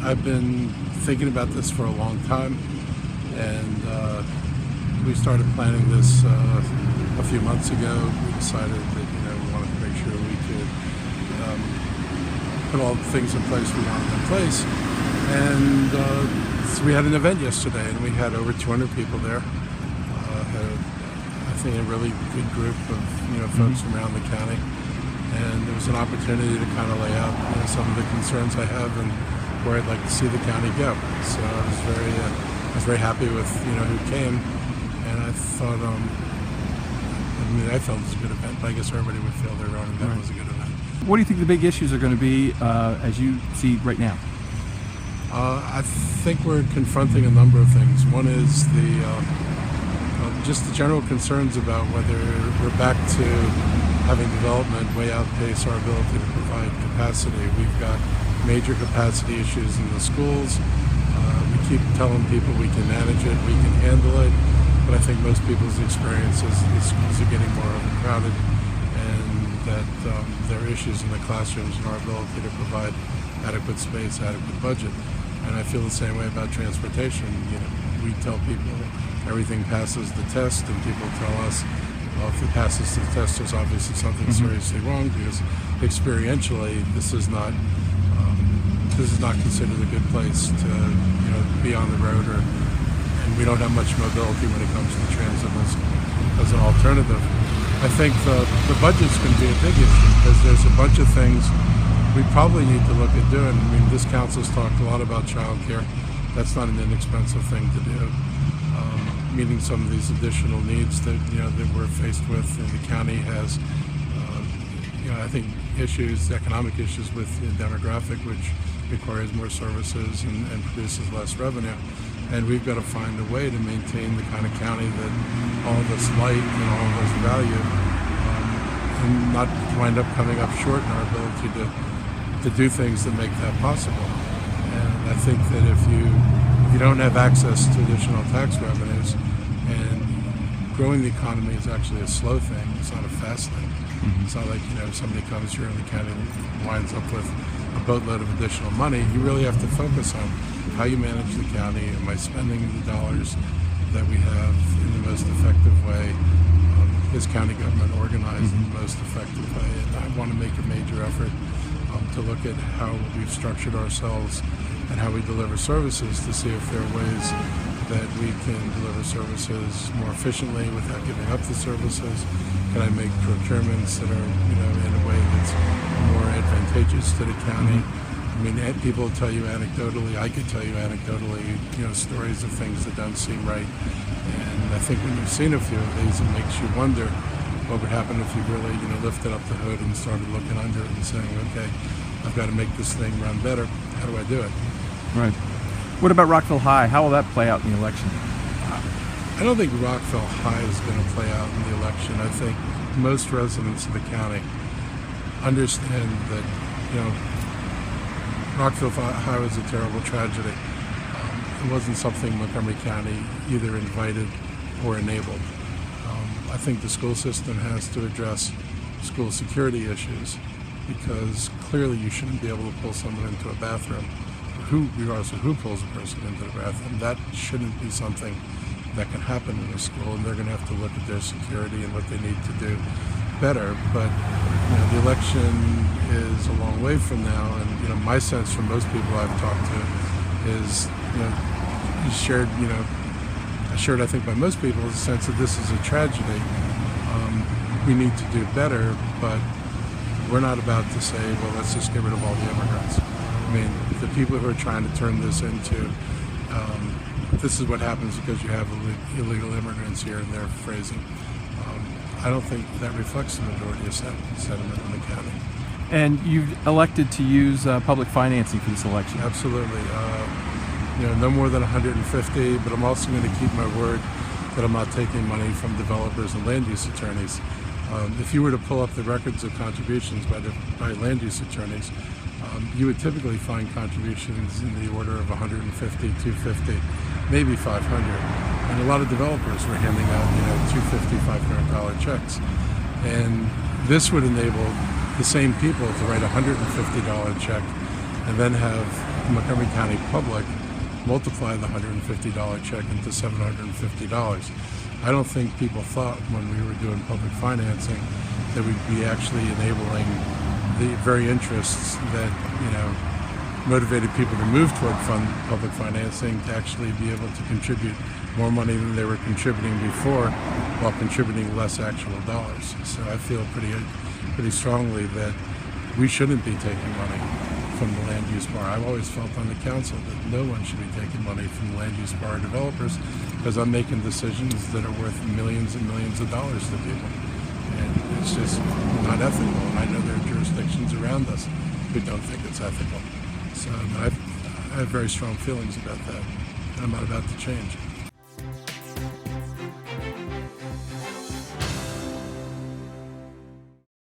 I've been thinking about this for a long time, and we started planning this a few months ago. We decided that we wanted to make sure we could put all the things in place we wanted in place, and so we had an event yesterday, and we had over 200 people there. Had I think a really good group of folks from around the county, and it was an opportunity to kind of lay out some of the concerns I have and where I'd like to see the county go. So I was very happy with who came, and I thought I felt it was a good event, but I guess everybody would feel their own event was a good event. What do you think the big issues are going to be as you see right now? I think we're confronting a number of things. One is just the general concerns about whether we're back to having development way outpace our ability to provide capacity. We've got major capacity issues in the schools. We keep telling people we can manage it, we can handle it, but I think most people's experience is the schools are getting more overcrowded, and that there are issues in the classrooms and our ability to provide adequate space, adequate budget. And I feel the same way about transportation. We tell people everything passes the test, and people tell us, well, if it passes the test, there's obviously something seriously wrong, because experientially, this is not considered a good place to be on the road, and we don't have much mobility when it comes to the transit as an alternative. I think the budget's going to be a big issue, because there's a bunch of things we probably need to look at doing. I mean, this council's talked a lot about childcare. That's not an inexpensive thing to do. Meeting some of these additional needs that that we're faced with. And the county has, I think, economic issues with the demographic, which requires more services and produces less revenue. And we've got to find a way to maintain the kind of county that all of us like and all of us value, and not wind up coming up short in our ability to do things that make that possible. And I think that if you don't have access to additional tax revenues, and growing the economy is actually a slow thing, it's not a fast thing. It's not like somebody comes here in the county and winds up with a boatload of additional money. You really have to focus on how you manage the county. Am I spending the dollars that we have in the most effective way? Is county government organized in the most effective way? And I want to make a major effort to look at how we've structured ourselves and how we deliver services, to see if there are ways that we can deliver services more efficiently without giving up the services. Can I make procurements that are in a way that's more advantageous to the county? I mean, people tell you anecdotally, I could tell you anecdotally, stories of things that don't seem right. And I think when you've seen a few of these, it makes you wonder what would happen if you really, lifted up the hood and started looking under it and saying, okay, I've got to make this thing run better. How do I do it? Right. What about Rockville High? How will that play out in the election? I don't think Rockville High is going to play out in the election. I think most residents of the county understand that, Rockville High was a terrible tragedy. It wasn't something Montgomery County either invited or enabled. I think the school system has to address school security issues, because clearly you shouldn't be able to pull someone into a bathroom. Regardless of who pulls a person into the bathroom, that shouldn't be something that can happen in a school, and they're going to have to look at their security and what they need to do better. But the election is a long way from now, and my sense from most people I've talked to is shared I think by most people, is a sense that this is a tragedy. We need to do better, but we're not about to say, well, let's just get rid of all the immigrants. I mean, the people who are trying to turn this into, this is what happens because you have illegal immigrants here, and their phrasing, I don't think that reflects the majority of sentiment in the county. And you've elected to use public financing for this election. Absolutely. No more than 150, but I'm also going to keep my word that I'm not taking money from developers and land use attorneys. If you were to pull up the records of contributions by land use attorneys, you would typically find contributions in the order of 150, 250, maybe 500. And a lot of developers were handing out, $250, $500 checks. And this would enable the same people to write a $150 check and then have Montgomery County Public multiply the $150 check into $750. I don't think people thought when we were doing public financing that we'd be actually enabling the very interests that, motivated people to move toward public financing to actually be able to contribute more money than they were contributing before while contributing less actual dollars. So I feel pretty strongly that we shouldn't be taking money from the land use bar. I've always felt on the council that no one should be taking money from the land use bar developers because I'm making decisions that are worth millions and millions of dollars to people. And it's just not ethical. And I know there are jurisdictions around us who don't think it's ethical. So I have very strong feelings about that. And I'm not about to change.